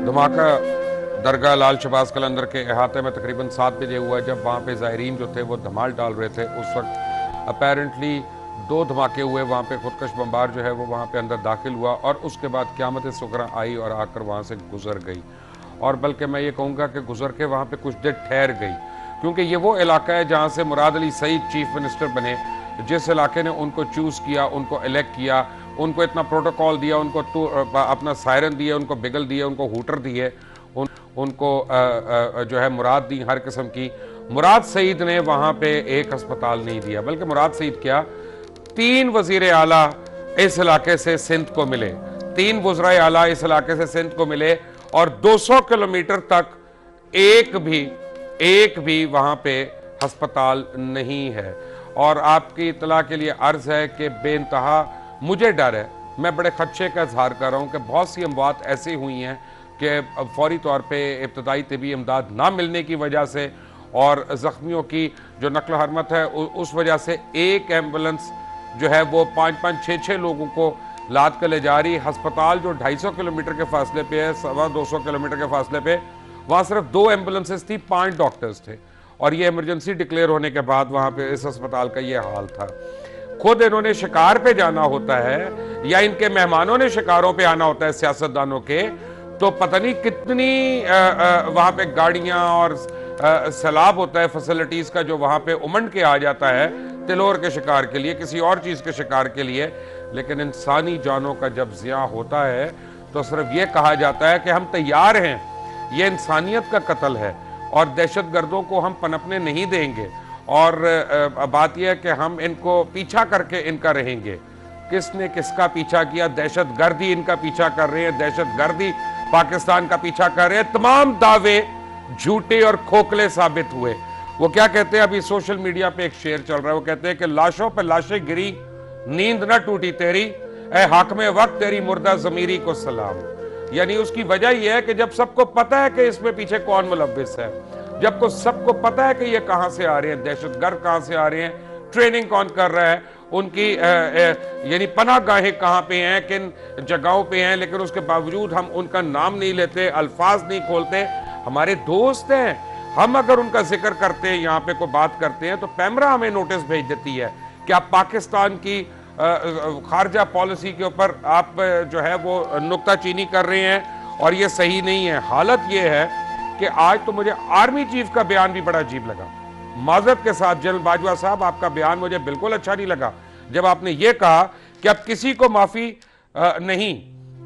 धमाका दरगाह लाल शहबाज कलंदर के अहाते में तकरीबन 7 बजे हुआ, जब वहाँ पे ज़ायरीन जो थे वो धमाल डाल रहे थे। उस वक्त अपेरेंटली 2 धमाके हुए, वहाँ पे खुदकश बम्बार जो है वो वहाँ पे अंदर दाखिल हुआ और उसके बाद क़यामत सुगरा आई और आकर वहाँ से गुजर गई। और बल्कि मैं ये कहूँगा कि गुजर के वहाँ पे कुछ देर ठहर गई, क्योंकि ये वो इलाका है जहाँ से मुराद अली सईद चीफ मिनिस्टर बने, जिस इलाके ने उनको चूज़ किया, उनको इलेक्ट किया, उनको इतना प्रोटोकॉल दिया, उनको अपना सायरन दिए, उनको बिगल दिए, उनको हूटर दिए, उनको जो है मुराद दी हर किस्म की। मुराद सईद ने वहाँ पे एक अस्पताल नहीं दिया, बल्कि मुराद सईद क्या 3 वज़ीर आला इस इलाके से सिंध को मिले, 3 वज़राए आला इस इलाके से सिंध को मिले और 200 किलोमीटर तक एक भी वहाँ पे अस्पताल नहीं है। और आपकी इतला के लिए अर्ज है कि बेइंतहा मुझे डर है, मैं बड़े खदशे का इजहार कर रहा हूँ कि बहुत सी अमवात ऐसी हुई हैं कि फौरी तौर पे इब्तदाई तिबी इमदाद ना मिलने की वजह से और ज़ख्मियों की जो नकल हरमत है उस वजह से एक एम्बुलेंस जो है वो 5-5, 6-6 लोगों को लाद कर ले जा रही। अस्पताल जो 250 किलोमीटर के फासले पे है, 225 किलोमीटर के फासले पे, वहाँ सिर्फ 2 एम्बुलेंसेस थी, 5 डॉक्टर्स थे और ये इमरजेंसी डिक्लेयर होने के बाद वहाँ पे इस अस्पताल का ये हाल था। खुद इन्होंने शिकार पे जाना होता है या इनके मेहमानों ने शिकारों पे आना होता है सियासतदानों के, तो पता नहीं कितनी वहाँ पे गाड़ियाँ और सैलाब होता है फैसिलिटीज़ का जो वहाँ पे उमंड के आ जाता है तिलोर के शिकार के लिए, किसी और चीज़ के शिकार के लिए। लेकिन इंसानी जानों का जब ज़िया होता है तो सिर्फ ये कहा जाता है कि हम तैयार हैं, ये इंसानियत का कत्ल है और दहशत गर्दों को हम पनपने नहीं देंगे और बात यह है कि हम इनको पीछा करके इनका रहेंगे। किसने किसका पीछा किया? दहशत गर्दी इनका पीछा कर रहे हैं, दहशत गर्दी पाकिस्तान का पीछा कर रहे हैं। तमाम दावे झूठे और खोखले साबित हुए। वो क्या कहते हैं, अभी सोशल मीडिया पे एक शेर चल रहा है, वो कहते हैं कि लाशों पे लाशें गिरी, नींद न टूटी तेरी, ए हाकमे वक्त तेरी मुर्दा ज़मीरी को सलाम। यानी उसकी वजह यह है कि जब सबको पता है कि इसमें पीछे कौन मुलव्विस है, जब को सबको पता है कि ये कहां से आ रहे हैं, दहशतगर्द कहां से आ रहे हैं, ट्रेनिंग कौन कर रहा है, उनकी यानी पनाह गाहें कहां पे हैं, किन जगहों पे हैं, लेकिन उसके बावजूद हम उनका नाम नहीं लेते, अल्फाज नहीं खोलते। हमारे दोस्त हैं, हम अगर उनका जिक्र करते हैं, यहाँ पे कोई बात करते हैं तो पैमरा हमें नोटिस भेज देती है कि आप पाकिस्तान की खारजा पॉलिसी के ऊपर आप जो है वो नुक्ताचीनी कर रहे हैं और ये सही नहीं है। हालत ये है कि आज तो मुझे आर्मी चीफ का बयान भी बड़ा अजीब लगा। माजरत के साथ जनरल बाजवा साहब, आपका बयान मुझे बिल्कुल अच्छा नहीं लगा जब आपने ये कहा कि अब किसी को माफी नहीं,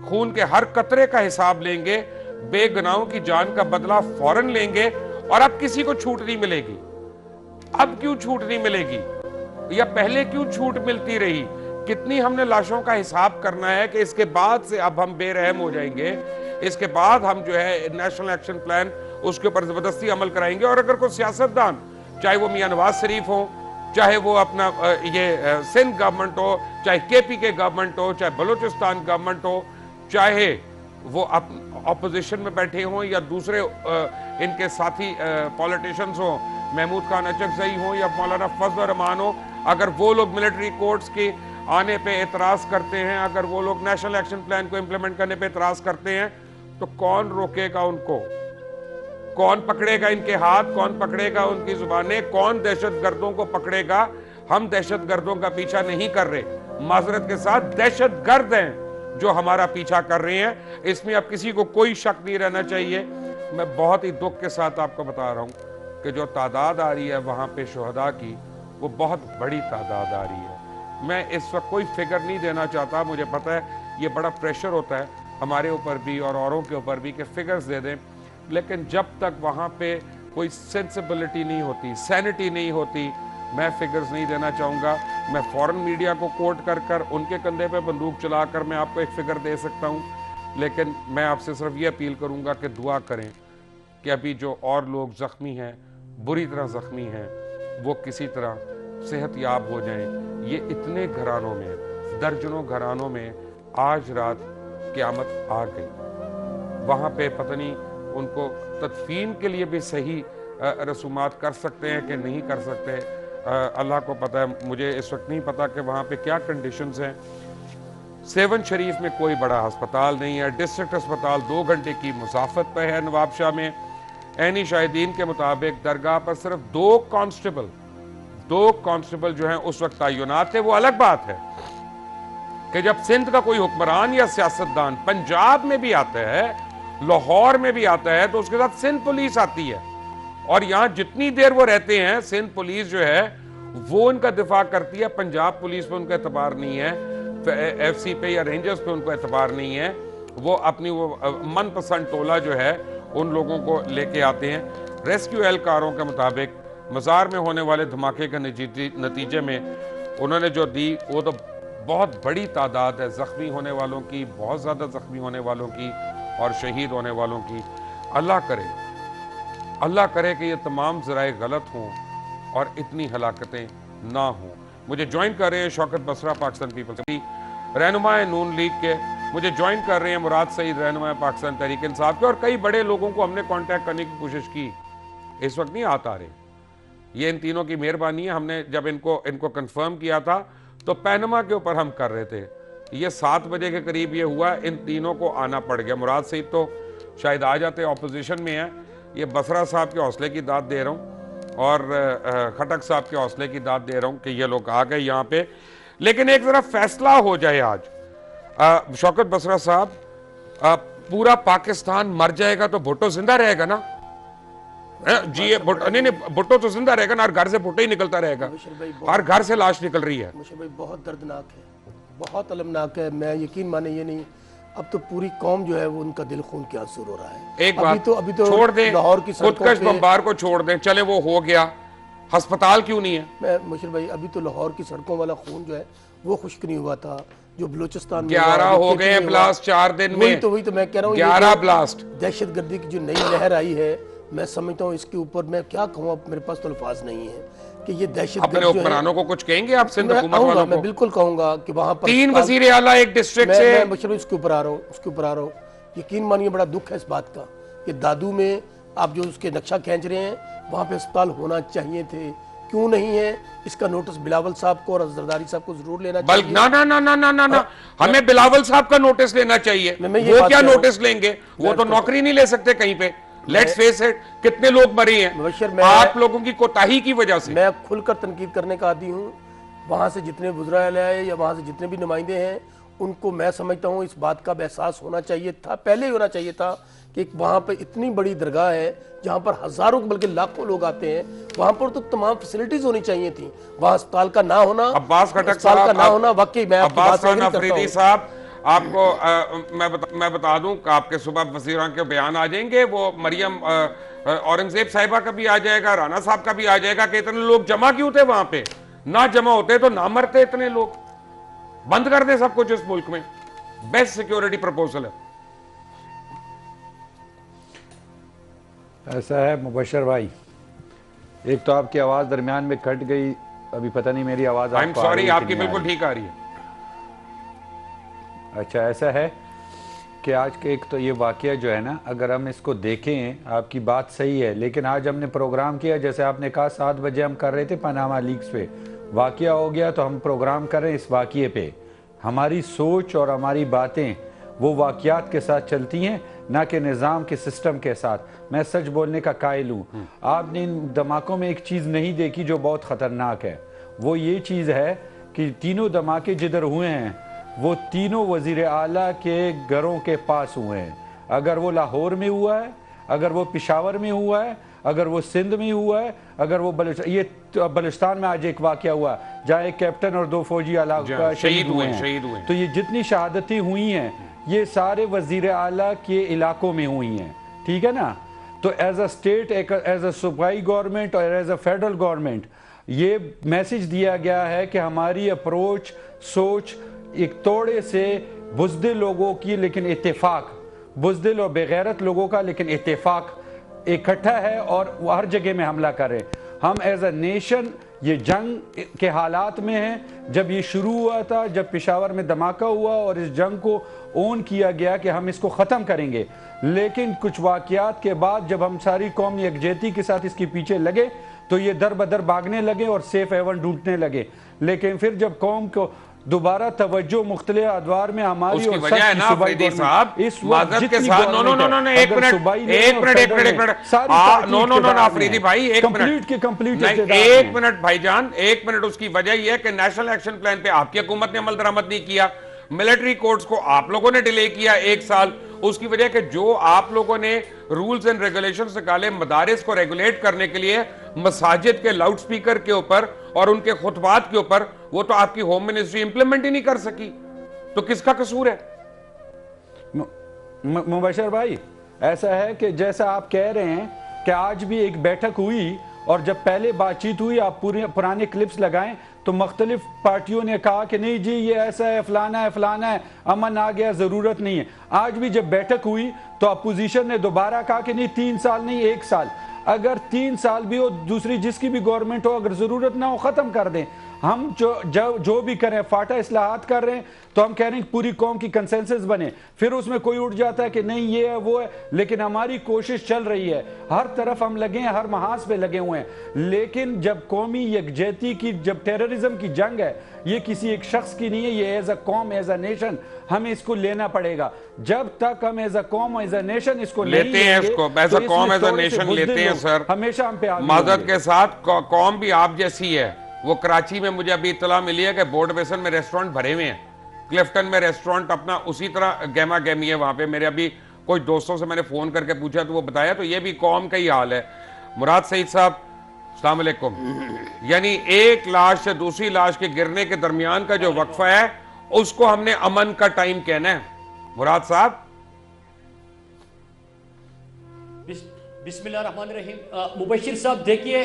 खून के हर कतरे का हिसाब लेंगे, बेगुनाहों की जान का बदला फौरन लेंगे और अब किसी को छूट नहीं मिलेगी। अब क्यों छूट नहीं मिलेगी या पहले क्यों छूट मिलती रही? कितनी हमने लाशों का हिसाब करना है कि इसके बाद से अब हम बेरहम हो जाएंगे, इसके बाद हम जो है नेशनल एक्शन प्लान उसके ऊपर जबरदस्ती अमल कराएंगे। और अगर कोई सियासतदान, चाहे वो मियां नवाज शरीफ हो, चाहे वो अपना ये सिंध गवर्नमेंट हो, चाहे केपी के गवर्नमेंट हो, चाहे बलूचिस्तान गवर्नमेंट हो, चाहे वो अपोजिशन में बैठे हों या दूसरे इनके साथी पॉलिटिशियंस हो, महमूद खान अचकज़ई हो या मौलाना फजल रहमान हो, अगर वो लोग मिलिट्री कोर्ट्स के आने पे एतराज करते हैं, अगर वो लोग नेशनल एक्शन प्लान को इंप्लीमेंट करने पे एतराज करते हैं, तो कौन रोकेगा उनको? कौन पकड़ेगा इनके हाथ? कौन पकड़ेगा उनकी जुबानें? कौन दहशत गर्दों को पकड़ेगा? हम दहशत गर्दों का पीछा नहीं कर रहे, माजरत के साथ दहशत गर्द हैं जो हमारा पीछा कर रहे हैं। इसमें अब किसी को कोई शक नहीं रहना चाहिए। मैं बहुत ही दुख के साथ आपको बता रहा हूं कि जो तादाद आ रही है वहां पे शुहदा की, वो बहुत बड़ी तादाद आ रही है। मैं इस वक्त कोई फिगर नहीं देना चाहता, मुझे पता है ये बड़ा प्रेशर होता है हमारे ऊपर भी और औरों के ऊपर भी कि फिगर्स दे दें, लेकिन जब तक वहाँ पे कोई सेंसिबिलिटी नहीं होती, सैनिटी नहीं होती, मैं फिगर्स नहीं देना चाहूँगा। मैं फॉरेन मीडिया को कोट कर कर उनके कंधे पे बंदूक चलाकर मैं आपको एक फिगर दे सकता हूँ, लेकिन मैं आपसे सिर्फ ये अपील करूँगा कि दुआ करें कि अभी जो और लोग ज़ख्मी हैं, बुरी तरह ज़ख्मी हैं, वो किसी तरह सेहतयाब हो जाएं। ये इतने घरानों में, दर्जनों घरानों में आज रात क़यामत आ गई। वहाँ पे पता नहीं उनको तदफीन के लिए भी सही रसूमात कर सकते हैं कि नहीं कर सकते, अल्लाह को पता है। मुझे इस वक्त नहीं पता कि वहाँ पे क्या कंडीशंस हैं। सेवन शरीफ में कोई बड़ा अस्पताल नहीं है, डिस्ट्रिक्ट अस्पताल 2 घंटे की मुसाफत पर है नवाब शाह में। ऐनी शाहिदीन के मुताबिक दरगाह पर सिर्फ 2 कांस्टेबल जो हैं उस वक्त तैनात थे। वो अलग बात है कि जब सिंध का कोई हुक्मरान या सियासतदान पंजाब में भी आता है, लाहौर में भी आता है, तो उसके साथ सिंध पुलिस आती है, और यहां जितनी देर वो रहते हैं सिंध पुलिस जो है वो उनका दिफा करती है। पंजाब पुलिस पे उनका एतबार नहीं है, एफसी पे या रेंजर्स पे उनको एतबार नहीं है। वो अपनी वो मनपसंद टोला जो है उन लोगों को लेके आते हैं। रेस्क्यू एहलकारों के मुताबिक मज़ार में होने वाले धमाके के नतीजे में उन्होंने जो दी वो तो बहुत बड़ी तादाद है ज़ख्मी होने वालों की, बहुत ज़्यादा ज़ख्मी होने वालों की और शहीद होने वालों की। अल्लाह करे कि ये तमाम ज़राए गलत हों और इतनी हलाकतें ना हों। मुझे ज्वाइन कर रहे हैं शौकत बसरा पाकिस्तान पीपल्स रहनुमाए नून लीग के, मुझे ज्वाइन कर रहे हैं मुराद सईद रहनुमाए पाकिस्तान तहरीक इंसाफ के, और कई बड़े लोगों को हमने कांटेक्ट करने की कोशिश की, इस वक्त नहीं आ रहे। ये इन तीनों की मेहरबानी है। हमने जब इनको कंफर्म किया था तो पैनमा के ऊपर हम कर रहे थे, ये 7 बजे के करीब ये हुआ, इन तीनों को आना पड़ गया। मुराद सईद तो शायद आ जाते, ऑपोजिशन में है। ये बसरा साहब के हौसले की दाद दे रहा हूँ और खटक साहब के हौसले की दाद दे रहा हूँ कि ये लोग आ गए यहाँ पे। लेकिन एक जरा फैसला हो जाए आज। शौकत बसरा साहब, पूरा पाकिस्तान मर जाएगा तो भुट्टो जिंदा रहेगा ना? जी नहीं, भुट्टो तो जिंदा रहेगा ना, हर घर से भुट्टो ही निकलता रहेगा, हर घर से लाश निकल रही है। मुशर्रफ भाई बहुत दर्दनाक है, बहुत अलमनाक है। मैं यकीन माने ये नहीं, अब तो पूरी कौम जो है वो उनका दिल खून के आंसू रो रहा है। एक बात अभी तो छोड़ दें, लाहौर की खुदकश बमबार को छोड़ दें, चले वो हो गया, अस्पताल क्यों नहीं है? मैं मुशर्रफ भाई, अभी तो लाहौर की सड़कों वाला खून जो है वो खुश्क नहीं हुआ था, जो बलूचिस्तान में 11 हो गए हैं ब्लास्ट 4 दिन में। वही तो मैं कह रहा हूँ, 11 ब्लास्ट। दहशतगर्दी की जो नई लहर आई है, मैं समझता हूँ इसके ऊपर मैं क्या कहूँ, मेरे पास तो अल्फाज नहीं है कि ये दहशतगर्द अपने हुक्मरानों को कुछ कहेंगे आप सिंध हुकूमत वालों को? मैं बिल्कुल कहूँगा कि वहाँ पर 3 वज़ीर आला एक डिस्ट्रिक्ट से। मैं मुशर्रफ उसके ऊपर आ रहा हूँ। यकीन मानिए बड़ा दुख है इस बात का कि दादू में आप जो उसके नक्शा खींच रहे हैं, वहाँ पे अस्पताल होना चाहिए थे, क्यों नहीं है? इसका नोटिस बिलावल साहब को और जरदारी साहब को जरूर लेना चाहिए। ना, हमें बिलावल साहब का नोटिस लेना चाहिए। वो क्या नोटिस लेंगे? वो तो नौकरी नहीं ले सकते कहीं पे। लेट्स फेस इट, कितने लोग मरे हैं आप लोगों की कोताही की वजह से। मैं खुलकर तनकीद करने का आदी हूँ। वहाँ से जितने वुज़रा आए या वहाँ से जितने भी नुमाइंदे हैं, उनको मैं समझता हूँ इस बात का एहसास होना चाहिए था, पहले ही होना चाहिए था कि वहाँ पर इतनी बड़ी दरगाह है जहाँ पर हजारों बल्कि लाखों लोग आते हैं, वहाँ पर तो तमाम फैसिलिटीज होनी चाहिए थी। वहाँ अस्पताल का ना होना, अब्बास खटक साहब का ना होना, वाकई मैं अब्बास खान अफरीदी साहब, आपको मैं बता दूं कि आपके सुबह वज़ीरान के बयान आ जाएंगे, वो मरियम औरंगजेब साहिबा का भी आ जाएगा, राना साहब का भी आ जाएगा कि इतने लोग जमा क्यों थे वहां पे? ना जमा होते तो ना मरते इतने लोग। बंद कर दे सब कुछ इस मुल्क में। बेस्ट सिक्योरिटी प्रपोजल है। ऐसा है मुबशर भाई, एक तो आपकी आवाज दरमियान में कट गई, अभी पता नहीं मेरी आवाज आई एम सॉरी, आपकी बिल्कुल ठीक आ रही है। अच्छा, ऐसा है कि आज के एक तो ये वाकया जो है ना, अगर हम इसको देखें, आपकी बात सही है, लेकिन आज हमने प्रोग्राम किया, जैसे आपने कहा 7 बजे हम कर रहे थे पनामा लीक्स पे, वाकया हो गया तो हम प्रोग्राम कर रहे हैं इस वाकये पे। हमारी सोच और हमारी बातें वो वाकयात के साथ चलती हैं, ना कि निज़ाम के सिस्टम के साथ। मैं सच बोलने का कायल हूँ। आपने इन धमाकों में एक चीज़ नहीं देखी जो बहुत ख़तरनाक है, वो ये चीज़ है कि तीनों धमाके जिधर हुए हैं वो तीनों वज़ीर आला के घरों के पास हुए हैं। अगर वो लाहौर में हुआ है, अगर वो पेशावर में हुआ है, अगर वो सिंध में हुआ है, अगर वो बलूचिस्तान में आज एक वाक़या हुआ जहाँ एक कैप्टन और 2 फौजी आला शहीद हुए हैं। तो ये जितनी शहादतें हुई हैं ये सारे वज़ीर आला के इलाकों में हुई हैं, ठीक है ना? तो as a state, as a सूबाई गवर्नमेंट और एज अ फेडरल गवर्नमेंट ये मैसेज दिया गया है कि हमारी अप्रोच, सोच एक तोड़े से बुज़दिल लोगों की लेकिन इत्तेफाक, बुज़दिल और बेगैरत लोगों का लेकिन इत्तेफाक इकट्ठा है और वो हर जगह में हमला कर रहे हैं। हम एज अ नेशन ये जंग के हालात में हैं। जब ये शुरू हुआ था, जब पेशावर में धमाका हुआ और इस जंग को ओन किया गया कि हम इसको ख़त्म करेंगे, लेकिन कुछ वाक़यात के बाद जब हम सारी कौम यकजहती के साथ इसके पीछे लगे तो ये दर बदर भागने लगे और सेफ हेवन ढूंढने लगे। लेकिन फिर जब कौम को دوبارہ توجہ مختلف ادوار میں ہماری اس کی اور وجہ ہے نا فریدی صاحب معذرت کے ساتھ نو ایک منٹ فریدی بھائی ایک منٹ بھائی جان ایک منٹ. اس کی وجہ یہ ہے کہ نیشنل ایکشن پلان پہ آپ کی حکومت نے عمل درآمد نہیں کیا, ملٹری کورٹس کو آپ لوگوں نے ڈیلے کیا 1 سال. اس کی وجہ کہ جو آپ لوگوں نے رولز اینڈ ریگولیشنز نکالے مدارس کو ریگولیٹ کرنے کے لیے, مساجد کے لاؤڈ سپیکر کے اوپر اور ان کے خطبات کے اوپر, وہ تو آپ کی ہوم منسٹری امپلیمنٹ ہی نہیں کر سکی. تو کس کا قصور ہے؟ مبشر بھائی ایسا ہے کہ جیسا آپ کہہ رہے ہیں کہ آج بھی ایک بیٹھک ہوئی اور جب پہلے بات چیت ہوئی, آپ پرانے کلپس لگائیں تو مختلف پارٹیوں نے کہا کہ نہیں جی یہ ایسا ہے, فلانا ہے, فلانا ہے, امن آ گیا, ضرورت نہیں ہے. آج بھی جب بیٹھک ہوئی تو اپوزیشن نے دوبارہ کہا کہ نہیں 3 سال نہیں 1 سال. اگر 3 سال بھی ہو, دوسری جس کی بھی گورنمنٹ ہو, اگر ضرورت نہ ہو ختم کر دیں. ہم جو بھی کریں, فاٹا اصلاحات کر رہے ہیں تو ہم کہہ رہے ہیں کہ پوری قوم کی کنسنسس بنے. پھر اس میں کوئی اٹھ جاتا ہے کہ نہیں یہ ہے وہ ہے, لیکن ہماری کوشش چل رہی ہے, ہر طرف ہم لگے ہیں, ہر محاذ پہ لگے ہوئے ہیں. لیکن جب قومی یکجہتی کی, جب ٹیررزم کی جنگ ہے, یہ کسی ایک شخص کی نہیں ہے, یہ ایز اے قوم, ایز اے نیشن ہمیں اس کو لینا پڑے گا. جب تک ہم ایز اے قوم, ایز اے نیشن اس کو لیتے ہیں, اس کو ایز اے قوم, ایز اے نیشن لیتے ہیں سر, ہمیشہ ہم پہ معذرت کے ساتھ قوم بھی آپ جیسی ہے. وہ کراچی میں مجھے ابھی اطلاع ملی ہے کہ بورڈ بیسن میں ریسٹورنٹ بھرے ہوئے ہیں, کلفٹن میں ریسٹورنٹ اپنا اسی طرح گیما گیمی ہے وہاں پہ. میرے ابھی کوئی دوستوں سے میں نے فون کر کے پوچھا تو وہ بتایا, تو یہ بھی قوم کا ہی حال ہے. مراد سعید صاحب السلام علیکم. یعنی ایک لاش سے دوسری لاش کے گرنے کے درمیان کا جو وقفہ ہے اس کو ہم نے امن کا ٹائم کہنا ہے. مراد صاحب بسم اللہ الرحمن الرحیم. مبشر صاحب دیکھیے,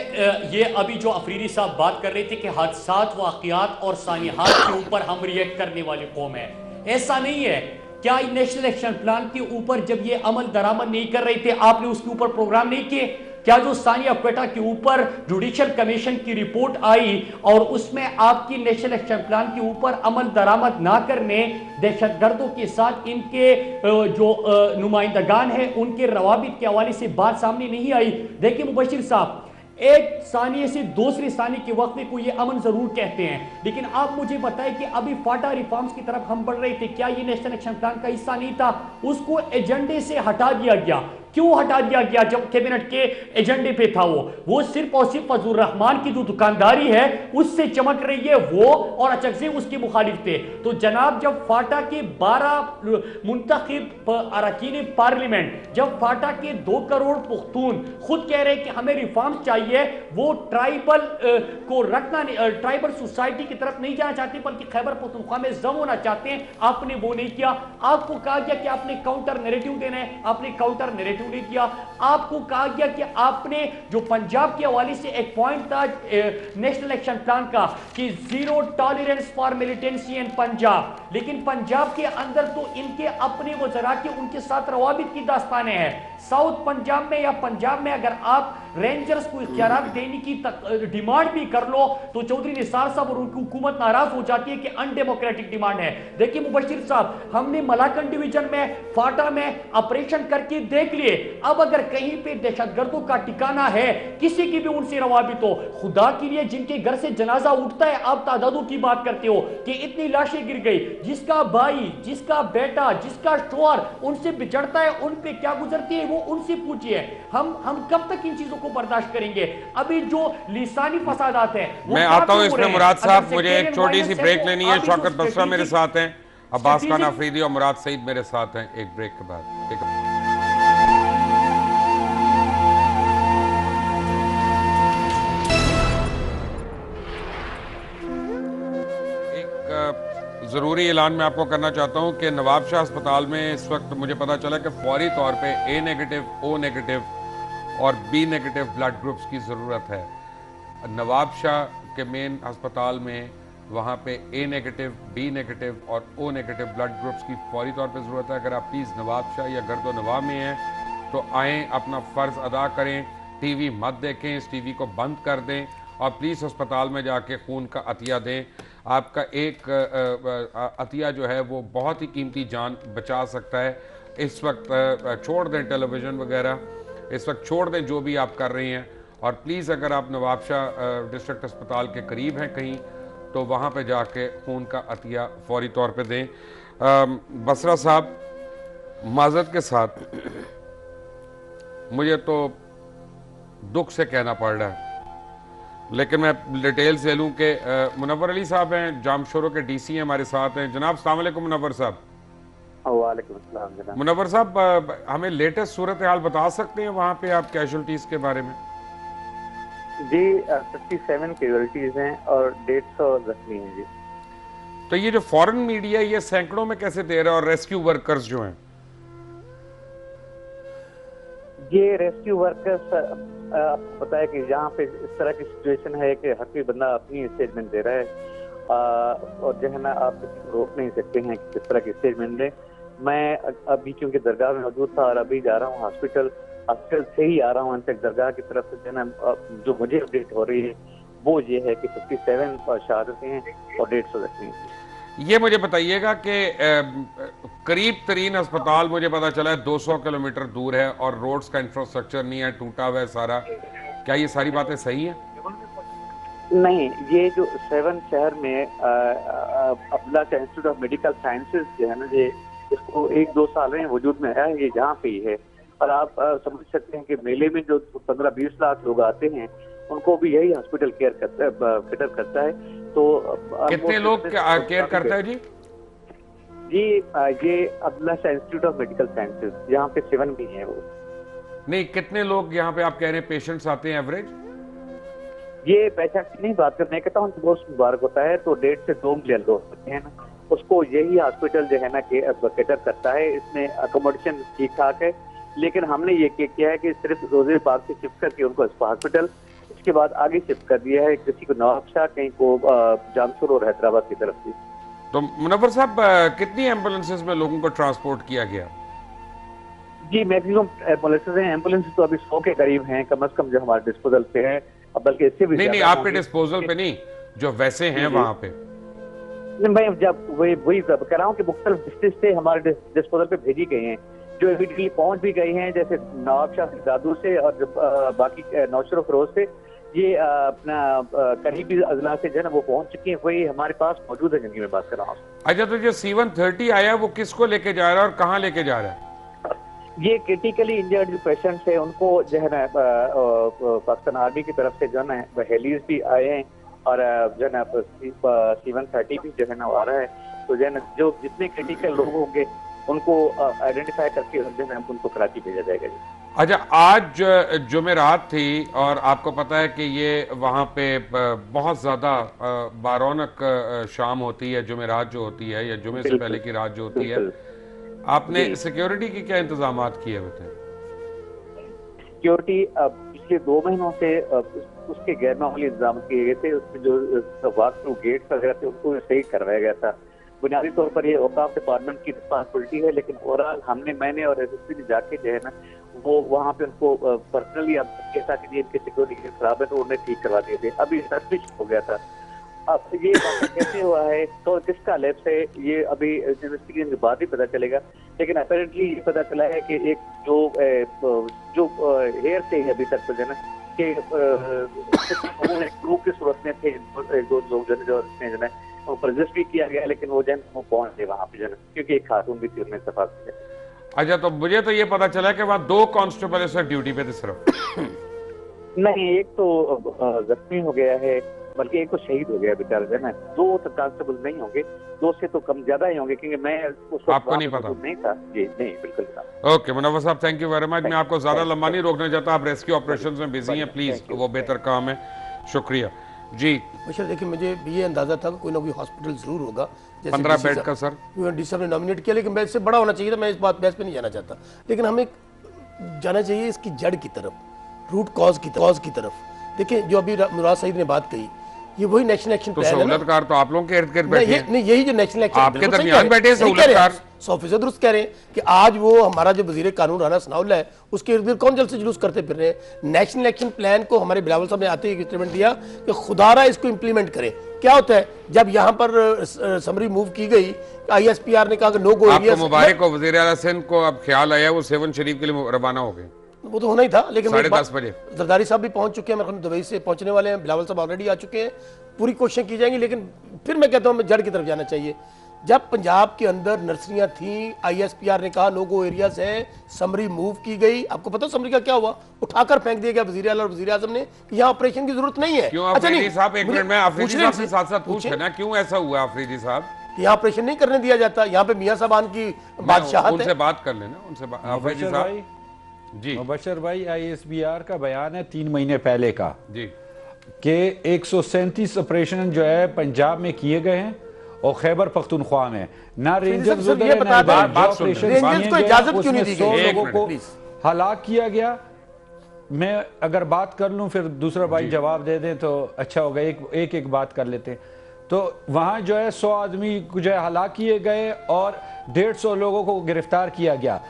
یہ ابھی جو افریدی صاحب بات کر رہے تھے کہ حادثات, واقعات اور سانحات کے اوپر ہم ریئیکٹ کرنے والی قوم ہے, ایسا نہیں ہے. کیا نیشنل ایکشن پلان کے اوپر جب یہ عمل درآمد نہیں کر رہے تھے, آپ نے اس کے اوپر پروگرام نہیں کیے؟ کیا جو ثانیہ کوئٹہ کے اوپر جوڈیشل کمیشن کی رپورٹ آئی اور اس میں آپ کی نیشنل ایکشن پلان کے اوپر عمل درآمد نہ کرنے, دہشت گردوں کے ساتھ ان کے جو نمائندگان ہیں ان کے روابط کے حوالے سے بات سامنے نہیں آئی؟ دیکھیں مبشر صاحب, ایک ثانیے سے دوسری ثانیے کے وقت میں کوئی یہ امن ضرور کہتے ہیں, لیکن آپ مجھے بتائیں کہ ابھی فاٹا ریفارمز کی طرف ہم بڑھ رہے تھے, کیا یہ نیشنل ایکشن پلان کا حصہ نہیں تھا؟ اس کو ایجنڈے سے ہٹا دیا گیا. کیوں ہٹا دیا گیا جب کیبنٹ کے ایجنڈے پہ تھا؟ وہ صرف اور صرف فضل الرحمان کی جو دکانداری ہے اس سے چمک رہی ہے, وہ اور اچکزے اس کے مخالف تھے. تو جناب جب فاٹا کے 12 منتخب اراکین پارلیمنٹ, جب فاٹا کے 2 کروڑ پختون خود کہہ رہے کہ ہمیں ریفارمز چاہیے, وہ ٹرائبل کو رکھنا, ٹرائبل سوسائٹی کی طرف نہیں جانا چاہتے بلکہ خیبر پختونخوا میں ضم ہونا چاہتے ہیں, آپ نے وہ نہیں کیا. آپ کو کہا گیا کہ آپ نے کاؤنٹر نیریٹو دینا ہے, آپ نے کاؤنٹر نیریٹو نہیں کیا. آپ کو کہا گیا کہ آپ نے جو پنجاب کے حوالے سے ایک پوائنٹ تھا نیشنل ایکشن پلان کا کہ زیرو ٹالرنس فار ملیٹنسی ان پنجاب, لیکن پنجاب کے اندر تو ان کے اپنے وزراء کے ان کے ساتھ روابط کی داستانیں ہیں. ساؤتھ پنجاب میں یا پنجاب میں اگر آپ رینجرز کو اختیارات دینے کی ڈیمانڈ بھی کر لو تو چودھری نثار صاحب اور ان کی حکومت ناراض ہو جاتی ہے کہ ان ڈیموکریٹک ڈیمانڈ ہے. دیکھیں مبشر صاحب, ہم نے ملاکن ڈویژن میں, فاٹا میں آپریشن کر کے دیکھ لیے. اب اگر کہیں پہ دہشت گردوں کا ٹھکانہ ہے, کسی کی بھی ان سے روابط ہو, خدا کے لیے جن کے گھر سے جنازہ اٹھتا ہے, آپ تعدادوں کی بات کرتے ہو کہ اتنی لاشیں گر گئی, جس کا بھائی, جس کا بیٹا, جس کا شوہر ان سے بچڑتا ہے, ان پہ کیا گزرتی ہے وہ ان سے پوچھئے. ہم کب تک ان چیزوں کو برداشت کریں گے؟ ابھی جو لسانی فسادات ہیں میں آتا ہوں اس میں. مراد صاحب مجھے ایک چھوٹی سی بریک لینی ہے. شوکت بسرا میرے ساتھ ہیں, عباس خان افریدی اور مراد سعید میرے ساتھ ہیں. ایک بریک کے بعد ضروری اعلان میں آپ کو کرنا چاہتا ہوں کہ نواب شاہ ہسپتال میں اس وقت مجھے پتا چلا کہ فوری طور پہ اے نیگیٹو, او نیگیٹو اور بی نیگیٹو بلڈ گروپس کی ضرورت ہے. نواب شاہ کے مین ہسپتال میں وہاں پہ اے نیگیٹو, بی نیگیٹو اور او نیگیٹو بلڈ گروپس کی فوری طور پہ ضرورت ہے. اگر آپ پلیز نواب شاہ یا گرد و نواح میں ہیں تو آئیں, اپنا فرض ادا کریں, ٹی وی مت دیکھیں, اس ٹی وی کو بند کر دیں اور پلیز ہسپتال میں جا کے خون کا عطیہ دیں. آپ کا ایک عطیہ جو ہے وہ بہت ہی قیمتی جان بچا سکتا ہے. اس وقت چھوڑ دیں ٹیلی ویژن وغیرہ, اس وقت چھوڑ دیں جو بھی آپ کر رہی ہیں, اور پلیز اگر آپ نواب شاہ ڈسٹرکٹ ہسپتال کے قریب ہیں کہیں تو वहाँ पे जाके खून का अतिया फौरी तौर पे दें। बसरा साहब, माजरत के साथ मुझे तो दुख से कहना पड़ रहा है, लेकिन मैं डिटेल्स ले लूँ कि मुनव्वर अली साहब हैं, जामशोरों के डीसी हैं, हमारे साथ हैं। जनाब अस्सलाम वालेकुम मुनव्वर साहब। वालेकुम अस्सलाम जनाब। मुनव्वर साहब, हमें लेटेस्ट सूरत हाल बता सकते हैं वहाँ पे आप कैजुअल्टीज़ के बारे में? जी 57 कैजुअल्टीज हैं और 150 जख्मी हैं जी। तो ये जो फॉरेन मीडिया ये सैकड़ों में कैसे दे रहा है, और रेस्क्यू वर्कर्स जो हैं? ये रेस्क्यू वर्कर्स आपको पता है कि जहाँ पे इस तरह की सिचुएशन है कि हर कोई बंदा अपनी स्टेटमेंट दे रहा है और जो है ना आप किसी को रोक नहीं सकते हैं कि किस तरह की स्टेटमेंट दे। मैं अभी क्योंकि दरगाह में मौजूद था और अभी जा रहा हूँ हॉस्पिटल से ही आ रहा हूँ तक दरगाह की तरफ से, जो है ना जो मुझे अपडेट हो रही है वो ये है कि 57 शहादतें हैं और 150 जख्मी हैं। ये मुझे बताइएगा कि करीब तरीन अस्पताल मुझे पता चला है 200 किलोमीटर दूर है और रोड्स का इंफ्रास्ट्रक्चर नहीं है, टूटा हुआ है सारा। क्या ये सारी बातें सही हैं? नहीं, ये जो 7 शहर में Abdullah institute of medical sciences जो है ना, ये इसको 1-2 साल में वजूद में है, ये जहाँ पे ही है। और आप समझ सकते हैं कि मेले में जो 15-20 लाख लोग आते हैं उनको भी यही हॉस्पिटल केयर करता है। तो कितने लोग केयर करता है जी? जी ये Abdullah institute of medical sciences यहाँ पे 7 भी है वो। नहीं, कितने लोग यहाँ पे आप कह रहे हैं पेशेंट्स आते हैं एवरेज? ये पेशेंट की नहीं बात करने कहता हूँ, बहुत मुबारक होता है तो 1.5 से 2 मिलियन लोग होते हैं ना, उसको यही हॉस्पिटल जो है ना केटर करता है। इसमें अकोमोडेशन ठीक ठाक है, लेकिन हमने ये किया है कि सिर्फ रोजे बाग से शिफ्ट करके उनको हॉस्पिटल, इसके बाद आगे शिफ्ट कर दिया है, किसी को नवाबशाह, कहीं को जामशोर और हैदराबाद की तरफ से। तो मुनव्वर साहब, कितनी एम्बुलेंसेज में लोगों को ट्रांसपोर्ट किया गया? जी मैक्सिमम एम्बुलेंसेज हैं, एम्बुलेंस तो अभी 100 के करीब हैं कम से कम जो हमारे डिस्पोजल पे हैं, बल्कि इससे भी नहीं, आपके डिस्पोजल पे नहीं, जो वैसे हैं वहाँ पे। मैं जब वही कह रहा हूँ कि मुख्तलिफ डिस्ट्रिक्ट से हमारे डिस्पोजल पे भेजी गई हैं, जो इमीडिएटली पहुंच भी गई हैं, जैसे नवाबशाह से, दादू से और बाकी नौशर फरोज से, ये अपना करीबी अजला से जो है ना वो पहुंच चुकी हैं, वही हमारे पास मौजूद है जिनकी मैं बात कर रहा हूँ। अच्छा, तो जो C-130 आया वो किसको लेके जा रहा है और कहाँ लेके जा रहा है? ये क्रिटिकली इंजर्ड जो पेशेंट्स है उनको जो है ना पाकिस्तान आर्मी की तरफ से जो है ना हेलीज भी आए हैं और जो है ना C-130 भी जो है ना आ रहा है। तो जो है ना जो जितने क्रिटिकल लोग होंगे उनको आइडेंटिफाई करके जो है उनको कराची भेजा जाएगा जी। अच्छा, आज जुमेरात थी और आपको पता है कि ये वहाँ पे बहुत ज़्यादा बारौनक शाम होती है, जुमेरात जो होती है या जुमे से पहले की रात जो होती है। आपने सिक्योरिटी के क्या इंतजामात किए हुए थे? सिक्योरिटी पिछले 2 महीनों से उसके गैर मामूली इंतजाम किए गए थे। उसमें जो वॉक थ्रू गेट्स वगैरह थे उनको सही करवाया गया था। बुनियादी तौर पर ये औकाफ डिपार्टमेंट की रिस्पॉन्सिबिलिटी है, लेकिन ओवरऑल मैंने और एसएसपी ने जाके जो है ना वो वहाँ पे उनको पर्सनली अब कैसा कि इनके सिक्योरिटी खराब है तो उन्हें ठीक करवा दिए थे। अभी स्विच हो गया था। अब ये कैसे हुआ है तो किसका लैप्स है ये अभी इन्वेस्टिगेशन के बाद ही पता चलेगा, लेकिन अपेरेंटली ये पता चला है कि एक जो हेयर से ही अभी तक जो है ना कि ग्रुप की सूरत में थे, 1-2 लोग जो है वो रजिस्ट भी किया गया, लेकिन वो जन वो पहुंच गए वहाँ पे जन, क्योंकि एक खातून भी थी उनमें इत्तेफाक किया। अच्छा, तो मुझे तो ये पता चला कि वहाँ 2 कांस्टेबल इस वक्त ड्यूटी पे थे सिर्फ। नहीं, एक तो जख्मी हो गया है, बल्कि एक तो शहीद हो गया बेचारा जो है ना। 2 तो कांस्टेबल नहीं होंगे, 2 से तो कम ज्यादा ही होंगे, क्योंकि मैं उस आपको नहीं पता? नहीं था जी, नहीं बिल्कुल नहीं। ओके मुनव्वर साहब, थैंक यू वेरी मच। मैं आपको ज्यादा लंबा नहीं रोकना चाहता, आप रेस्क्यू ऑपरेशन में बिजी हैं, प्लीज वो बेहतर काम है। शुक्रिया जी। बशर देखिए, मुझे भी ये अंदाजा था कि कोई ना कोई हॉस्पिटल जरूर होगा, 15 बेड का सर डी साहब ने नॉमिनेट किया, लेकिन इससे बड़ा होना चाहिए था। मैं इस बात बहस पे नहीं जाना चाहता, लेकिन हमें जाना चाहिए इसकी जड़ की तरफ, रूट कॉज की तरफ। देखिए, जो अभी मुराद सईद ने बात कही, ये वही नेशनल एक्शन तो प्लान है ना। सहूलतकार तो आप लोगों के इर्द गिर्द बैठे हैं। नहीं, यही जो नेशनल एक्शन आपके दरमियान बैठे सहूलतकार 100% दुरुस्त कह रहे हैं कि आज वो हमारा जो वजीर कानून राना सनाउल्लाह है उसके इर्द गिर्द कौन जलसे जुलूस करते फिर रहे हैं। नेशनल एक्शन प्लान को हमारे बिलावल साहब ने आते ही स्टेटमेंट दिया कि खुदारा इसको इंप्लीमेंट करें। क्या होता है जब यहाँ पर समरी मूव की गई, ISPR ने कहा कि नो गो एरिया। मुबारक को वजीर आला सिंध को अब ख्याल आया वो 7 शरीफ के लिए रवाना हो गए। वो तो होना ही था, लेकिन 10:30 बजे। जरदारी साहब भी पहुंच चुके हैं, मेरे ख्याल में दुबई से पहुंचने वाले हैं, बिलावल साहब ऑलरेडी आ चुके हैं, पूरी कोशिशें की जाएंगी। लेकिन फिर मैं कहता हूं हमें जड़ की तरफ जाना चाहिए। जब पंजाब के अंदर नर्सरियां थी, ISPR ने कहा नो गो एरियाज है, समरी मूव की गई। आपको पता समरी का क्या हुआ? उठाकर फेंक दिया गया वजीर आला और वजीर आजम ने कि यहाँ ऑपरेशन की जरूरत नहीं है। क्यों अच्छा अफरीदी नहीं, साहब, एक मुझे मिनट में अफरीदी पूछने साहब से- से साथ साथ पूछे पूछे ना, क्यों ऐसा हुआ अफरीदी साहब? कि यहाँ ऑपरेशन नहीं करने दिया जाता, यहाँ पे मियां साहबान की बादशाहत उनसे है। बात कर लेना, उनसे अफरीदी मुबशर साहब भाई, जी मुबशर भाई, ISBR का बयान है 3 महीने पहले का जी कि 137 ऑपरेशन जो है पंजाब में किए गए हैं और खैबर पख्तूनख्वा में ना रेंजर्स सर, उधर ये है, ना बता इधर। दें, जो बात सुन ऑपरेशन लें। रेंजर्स किए को गए, इजाजत क्यों नहीं उसमें दी 100 गई? एक लोगों को मिनट, हलाक किया गया। मैं अगर बात कर लूं, फिर दूसरा भाई जवाब दे दें तो अच्छा होगा। एक बात कर लेते हैं। तो वहां जो है 100 आदमी जो है हलाक किए गए और 150 लोगों को गिरफ्तार किया गया।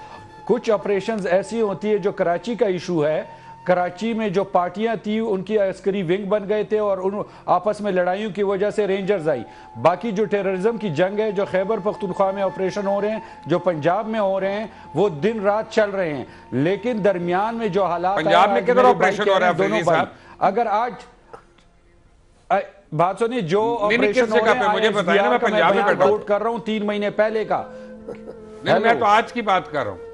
कुछ ऑपरेशंस ऐसी होती है, जो कराची का इशू है, कराची में जो पार्टियां थी उनकी अस्करी विंग बन गए थे और उन आपस में लड़ाइयों की वजह से रेंजर्स आई। बाकी जो टेररिज्म की जंग है, जो खैबर पख्तूनख्वा में ऑपरेशन हो रहे हैं, जो पंजाब में हो रहे हैं, वो दिन रात चल रहे हैं। लेकिन दरमियान में जो हालात पंजाब में आज किधर मेरे भाई ऑपरेशन कह हो रहा है रहे हैं, अफरीदी दोनों साहब? भाई, अगर आज बात सुनिए, जो नहीं, ऑपरेशन किस जगह पे मुझे बताइए ना, मैं पंजाब में बैठा हूं। कर रहा हूं 3 महीने पहले का। नहीं, मैं तो आज की बात कर रहा हूं।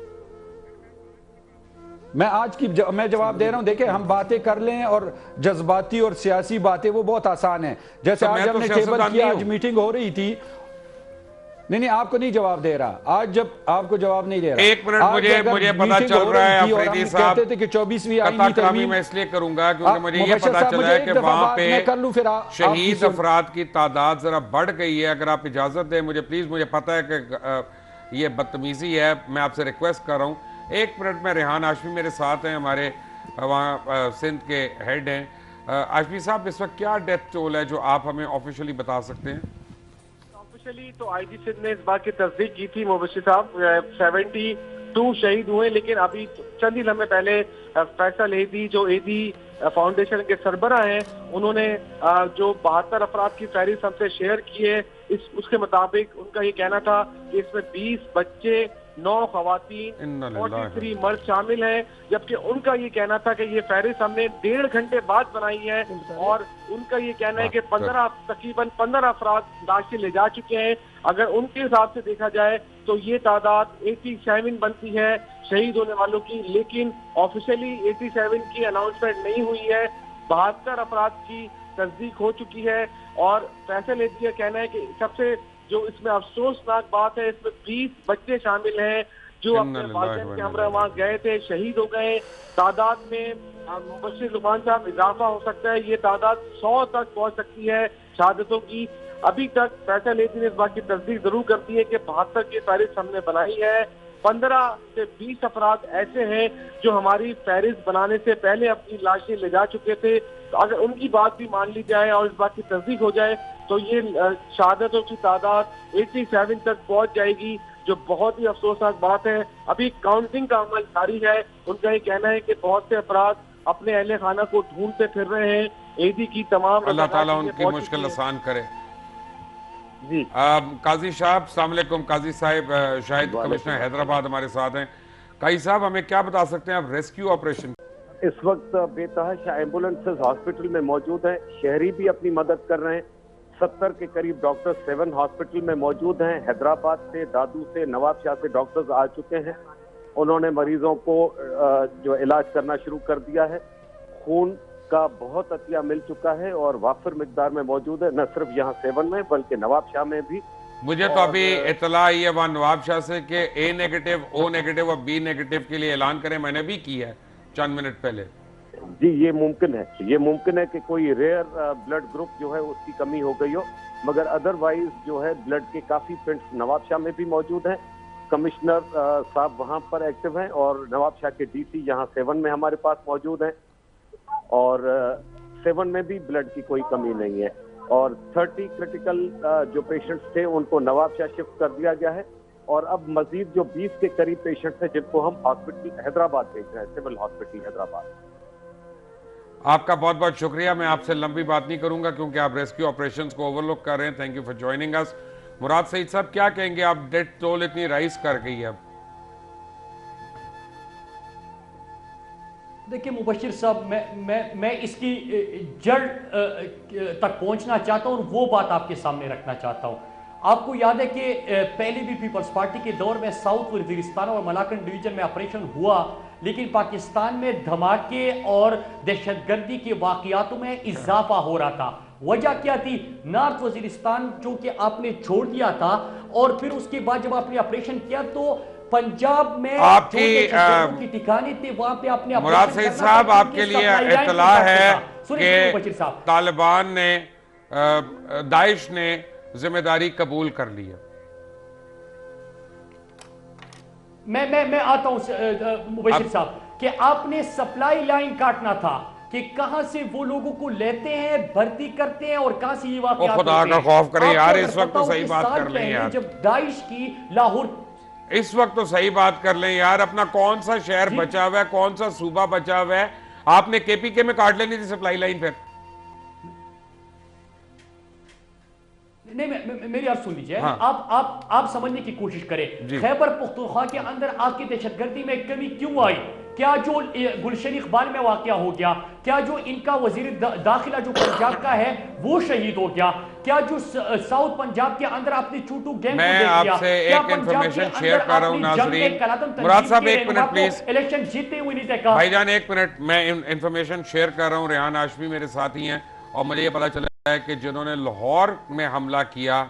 मैं आज की मैं जवाब दे रहा हूं। देखिए, हम बातें कर लें और जज्बाती और सियासी बातें वो बहुत आसान है। जैसे तो आज मैं तो हमने सियासतदान टेबल किया, नहीं आज हूं। मीटिंग हो रही थी। नहीं, आपको नहीं जवाब दे रहा। आज जब आपको जवाब नहीं दे रहा, एक मिनट, आज मुझे अगर पता मीटिंग चल हो रहा है रही थी और अफरीदी हम साहब, कहते थे कि 24वीं आईनी कतार कलामी तरमीम, मैं इसलिए करूंगा क्योंकि मुझे ये मुबशर पता साहब, चला मुझे है एक कि दफा वहां बात पे मैं कर लूं, फिर शहीद आपकी अफराद की तादाद जरा बढ़ गई है। अगर आप इजाजत दें मुझे प्लीज, मुझे पता है कि ये बदतमीजी है, मैं आपसे रिक्वेस्ट कर रहा हूँ। एक मिनट में, रेहान हाशमी मेरे साथ हैं, हमारे वहाँ सिंध के हेड हैं। हाशमी साहब, इस वक्त क्या डेथ टोल है जो आप हमें ऑफिशियली बता सकते हैं? ऑफिशियली तो आईजी सिंध ने इस बात की तस्दीक की थी मुबशिर साहब, 72 शहीद हुए। लेकिन अभी चंद ही लम्हे पहले फैसल एदी, जो एदी फाउंडेशन के सरबराह हैं, उन्होंने जो 72 अफराद की फहरिस्त हमसे शेयर की है, उसके मुताबिक उनका ये कहना था कि इसमें 20 बच्चे, 9 खवातीन, 43 मर्द शामिल हैं। जबकि उनका ये कहना था कि ये फहरिस्त हमने 1.5 घंटे बाद बनाई है और उनका ये कहना है कि तकरीबन 15 अफराद लाशें ले जा चुके हैं। अगर उनके हिसाब से देखा जाए तो ये तादाद 87 बनती है शहीद होने वालों की। लेकिन ऑफिशियली 87 की अनाउंसमेंट नहीं हुई है, 72 अफराद की तस्दीक हो चुकी है। और फैसल एदी का कहना है कि सबसे जो इसमें अफसोसनाक बात है, इसमें 20 बच्चे शामिल हैं जो अपने वालिदैन के हमरा वहाँ गए थे, शहीद हो गए। तादाद में मुबशिर लुबान साहब इजाफा हो सकता है, ये तादाद 100 तक पहुंच सकती है शहादतों की। अभी तक फैसल एदी ने इस बात की तस्दीक जरूर कर दी है कि 72 की फहरिस्त हमने बनाई है। 15 से 20 अफराद ऐसे हैं जो हमारी फहरिस्त बनाने से पहले अपनी लाशें ले जा चुके थे। तो अगर उनकी बात भी मान ली जाए और इस बात की तस्दीक हो जाए तो ये शहादतों की तादाद 87 तक पहुंच जाएगी, जो बहुत ही अफसोसनाक बात है। अभी काउंटिंग का अमल जारी है। उनका ये कहना है कि बहुत से अफराद अपने अहले खाना को ढूंढते फिर रहे हैं। एदी की तमाम अल्लाह ताला उनकी मुश्किल आसान करे। जी काजी साहब, अस्सलाम वालेकुम। काजी साहब शाहिद कमिश्नर हैदराबाद हमारे साथ हैं। काजी साहब, हमें क्या बता सकते हैं आप रेस्क्यू ऑपरेशन? इस वक्त बेतहाशा एम्बुलेंसेस हॉस्पिटल में मौजूद हैं, शहरी भी अपनी मदद कर रहे हैं। 70 के करीब डॉक्टर 7 हॉस्पिटल में मौजूद हैं। हैदराबाद से, दादू से, नवाब शाह से डॉक्टर्स आ चुके हैं। उन्होंने मरीजों को जो इलाज करना शुरू कर दिया है। खून का बहुत अतिया मिल चुका है और वाफिर मिकदार में मौजूद है, न सिर्फ यहाँ 7 में बल्कि नवाब शाह में भी। मुझे तो अभी इतला आई है वहाँ नवाब शाह से कि A नेगेटिव, O नेगेटिव और B नेगेटिव के लिए ऐलान करें, मैंने भी किया है चंद मिनट पहले। जी, ये मुमकिन है, ये मुमकिन है कि कोई रेयर ब्लड ग्रुप जो है उसकी कमी हो गई हो, मगर अदरवाइज जो है ब्लड के काफी प्रिंट्स नवाब शाह में भी मौजूद हैं। कमिश्नर साहब वहां पर एक्टिव हैं और नवाब शाह के DC यहाँ 7 में हमारे पास मौजूद हैं और 7 में भी ब्लड की कोई कमी नहीं है। और 30 क्रिटिकल जो पेशेंट्स थे उनको नवाब शाह शिफ्ट कर दिया गया है और अब मजीद जो 20 के करीब पेशेंट्स हैं जिनको हम हॉस्पिटल हैदराबाद भेज रहे हैं, सिविल हॉस्पिटल हैदराबाद। आपका बहुत बहुत शुक्रिया। मैं आपसे लंबी बात नहीं करूंगा क्योंकि आप रेस्क्यू ऑपरेशंस को ओवरलुक कर रहे हैं। Thank you for joining us. Murad Saeed साहब, क्या कहेंगे आप? डेथ टोल इतनी राइज कर गई है अब। دیکھیں مبشر صاحب میں اس کی جڑ تک پہنچنا چاہتا ہوں اور وہ بات آپ کے سامنے رکھنا چاہتا ہوں. آپ کو یاد ہے کہ پہلے بھی پیپلز پارٹی کے دور میں ساؤتھ وزیرستان اور ملاکنڈ ڈویژن میں آپریشن ہوا، لیکن پاکستان میں دھماکے اور دہشت گردی کے واقعاتوں میں اضافہ ہو رہا تھا. وجہ کیا تھی؟ نارتھ وزیرستان جو کہ آپ نے چھوڑ دیا تھا، اور پھر اس کے بعد جب آپ نے آپریشن کیا تو پنجاب میں آپ جو کی دہشت گردوں کی ٹھکانے تھے وہاں پہ آپ نے مراد سعید صاحب آپ کے لیے اطلاع ہے کہ طالبان نے داعش نے ذمہ داری قبول کر لی ہے. میں آتا ہوں مبشر صاحب کہ آپ نے سپلائی لائن کاٹنا تھا کہ کہاں سے وہ لوگوں کو لیتے ہیں، بھرتی کرتے ہیں اور کہاں سے یہ واقعات ہوتے ہیں. خدا کا خوف کریں یار، اس وقت تو صحیح بات کر لیں یار. جب داعش کی لاہور، اس وقت تو صحیح بات کر لیں یار. اپنا کون سا شہر بچا ہوا ہے، کون سا صوبہ بچا ہوا ہے؟ آپ نے کے پی کے میں کاٹ لینی تھی سپلائی لائن. پھر نہیں میری عرض سن لیجئے، آپ سمجھنے کی کوشش کریں. خیبر پختونخوا کے اندر آپ کی دہشت گردی میں کمی کیوں آئی؟ کیا جو گلشن اقبال میں واقعہ ہو گیا، کیا جو ان کا وزیر داخلہ جو پنجاب کا ہے وہ شہید ہو گیا، کیا جو ساؤتھ پنجاب کے اندر آپ نے چوٹو گینگ کو میں آپ سے ایک انفارمیشن شیئر کر رہا ہوں ناظرین. مراد صاحب ایک منٹ پلیز. الیکشن جیتے ہوئے نہیں دیکھا. بھائی جان ایک منٹ، میں انفارمیشن شیئر کر رہا ہوں. ریحان ہاشمی میرے ساتھی ہیں اور مجھے یہ پتا چلا ہے کہ جنہوں نے لاہور میں حملہ کیا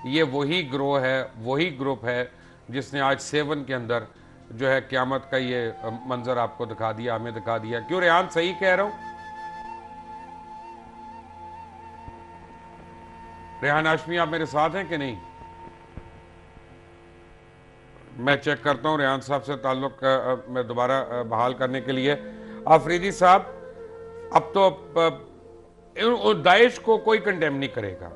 یہ وہی گروہ ہے، وہی گروپ ہے جس نے آج 7 کے اندر جو ہے قیامت کا یہ منظر آپ کو دکھا دیا، ہمیں دکھا دیا. کیوں ریحان صحیح کہہ رہا ہوں؟ ریحان ہاشمی آپ میرے ساتھ ہیں کہ نہیں؟ میں چیک کرتا ہوں ریحان صاحب سے تعلق میں دوبارہ بحال کرنے کے لیے. آفریدی صاحب اب تو داعش کو کوئی کنڈیم نہیں کرے گا،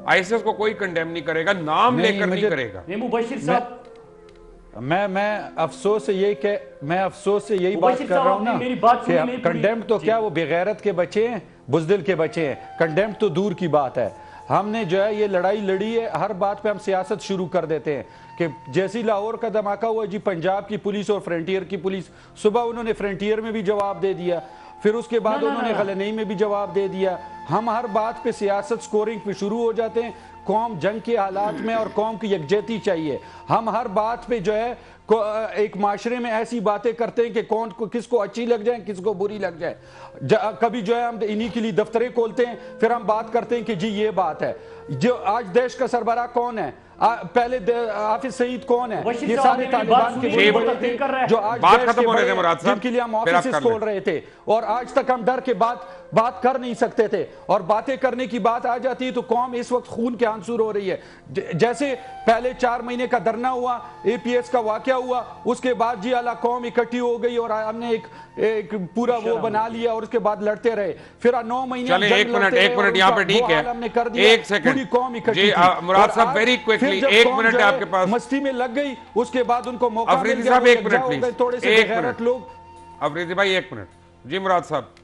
آئی ایس کو کوئی کنڈیم نہیں کرے گا، نام لے کر نہیں کرے گا. مبشر صاحب میں افسوس سے یہی بات کر رہا ہوں نا کہ کنڈیم تو کیا وہ بغیرت کے بچے ہیں، بزدل کے بچے ہیں. کنڈیم تو دور کی بات ہے. ہم نے جو ہے یہ لڑائی لڑی ہے، ہر بات پہ ہم سیاست شروع کر دیتے ہیں کہ جیسی لاہور کا دھماکہ ہوا جی پنجاب کی پولیس اور فرنٹیئر کی پولیس، صبح انہوں نے فرنٹیئر میں بھی جواب دے دیا، پھر اس کے بعد انہوں نے غلنئی میں بھی جواب دے دیا. ہم ہر بات پہ سیاست سکورنگ پہ شروع ہو جاتے ہیں. قوم جنگ کے حالات میں اور قوم کی یکجہتی چاہیے. ہم ہر بات پہ جو ہے ایک معاشرے میں ایسی باتیں کرتے ہیں کہ کس کو اچھی لگ جائیں کس کو بری لگ جائے. کبھی جو ہے ہم انہی کے لیے دفتریں کھولتے ہیں، پھر ہم بات کرتے ہیں کہ جی یہ بات ہے. جو آج دیش کا سربراہ کون ہے؟ پہلے حافظ سعید کون ہے؟ یہ سارے طالبان کے بڑے تھے جو آج دیش کے بڑے جن کے لیے ہم آفیسز کھول رہے تھے، اور آج تک ہم ڈر کے بات کر نہیں سکتے تھے. اور باتیں کرنے کی بات آ جاتی ہے تو قوم اس وقت خون کے آنسو رو رہی ہے. جیسے پہلے 4 مہینے کا دھرنا ہوا، اے پی ایس کا واقعہ ہوا، اس کے بعد جی اعلیٰ قوم اکٹھی ہو گئی اور ہم نے ایک پورا وہ بنا لیا اور اس کے بعد لڑتے رہے. پھر 9 مہینے چلیں ایک منٹ یہاں پہ ٹھیک ہے، ایک سیکنڈ جی مراد صاحب ویری کوئکلی ایک منٹ ہے آپ کے پاس. مستی میں لگ گئی، اس کے بعد ان کو موقع مل افریدی گیا. صاحب ایک منٹ پلیز، تھوڑے سے ایک بغیرت منٹ. لوگ. افریدی بھائی ایک منٹ. جی مراد صاحب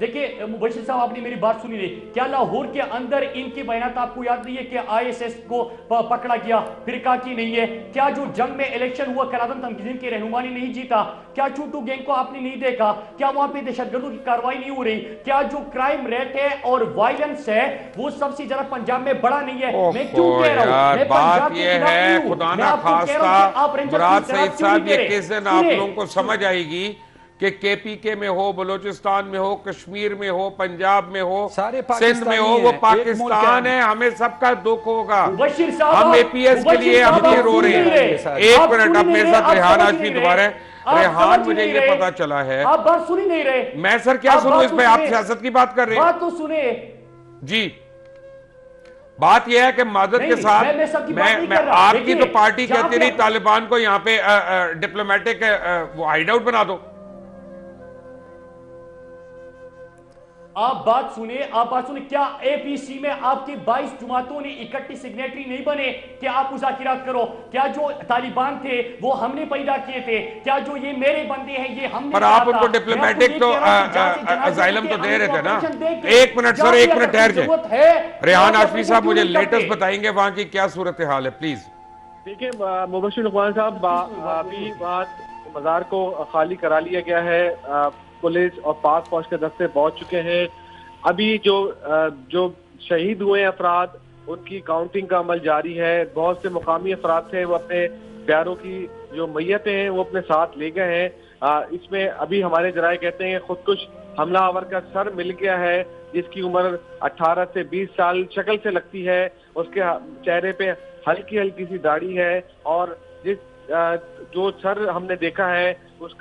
دیکھیں مبشر صاحب آپ نے میری بات سنی نہیں. کیا لاہور کے اندر ان کی بیانات آپ کو یاد نہیں ہے کہ آئی ایس ایس کو پکڑا گیا، پھر کہا کہ نہیں ہے؟ کیا جو جنگ میں الیکشن ہوا قلعہ تنظیم کے رہنما نے نہیں جیتا؟ کیا چوٹو گینگ کو آپ نے نہیں دیکھا؟ کیا وہاں پہ دہشت گردوں کی کارروائی نہیں ہو رہی؟ کیا جو کرائم ریٹ ہے اور وائلنس ہے وہ سب سے زیادہ پنجاب میں بڑا نہیں ہے؟ میں کیوں کہہ رہا ہوں؟ میں بات یہ ہے خدا نہ خواستہ مراد سعید صاحب یہ کس دن آپ لوگوں کو سمجھ آئے گی کہ کے پی کے میں ہو، بلوچستان میں ہو، کشمیر میں ہو، پنجاب میں ہو، سندھ میں ہو، وہ پاکستان ہے. ہمیں سب کا دکھ ہوگا. ہم اے پی ایس کے لیے ہم بھی رو رہے ہیں. ایک منٹ اب میرے ساتھ ریحان ہاشمی دوبارہ. ریحان مجھے یہ پتا چلا ہے آپ بات سنی نہیں رہے. میں سر کیا سنوں اس پہ؟ آپ سیاست کی بات کر رہے ہیں. بات تو سنیں جی بات یہ ہے کہ معذرت کے ساتھ میں آپ کی تو پارٹی کہتی رہی طالبان کو یہاں پہ ڈپلومیٹک وہ ہائیڈ آؤٹ بنا دو. آپ بات سنیں. کیا اے پی سی میں آپ کے 22 جماعتوں نے اکٹھی سگنیٹری نہیں بنے کہ آپ مذاکرات کرو؟ کیا جو طالبان تھے وہ ہم نے پیدا کیے تھے؟ کیا جو یہ میرے بندے ہیں یہ ہم نے؟ پر آپ ان کو ڈپلومیٹک تو اسائلم تو دے رہے تھے نا. ایک منٹ سر، ایک منٹ ٹھہر جائیں. ریحان ہاشمی صاحب مجھے لیٹسٹ بتائیں گے وہاں کی کیا صورتحال ہے پلیز. دیکھیں مبشر اقبال صاحب ابھی بات مزار کو خالی کرا لیا گیا ہے. پولیس اور پاک فوج کے دستے پہنچ چکے ہیں. ابھی جو شہید ہوئے افراد ان کی کاؤنٹنگ کا عمل جاری ہے. بہت سے مقامی افراد تھے وہ اپنے پیاروں کی جو میتیں ہیں وہ اپنے ساتھ لے گئے ہیں. اس میں ابھی ہمارے ذرائع کہتے ہیں خودکش حملہ آور کا سر مل گیا ہے جس کی عمر 18 سے 20 سال شکل سے لگتی ہے. اس کے چہرے پہ ہلکی ہلکی سی داڑھی ہے اور جو سر ہم نے دیکھا ہے اس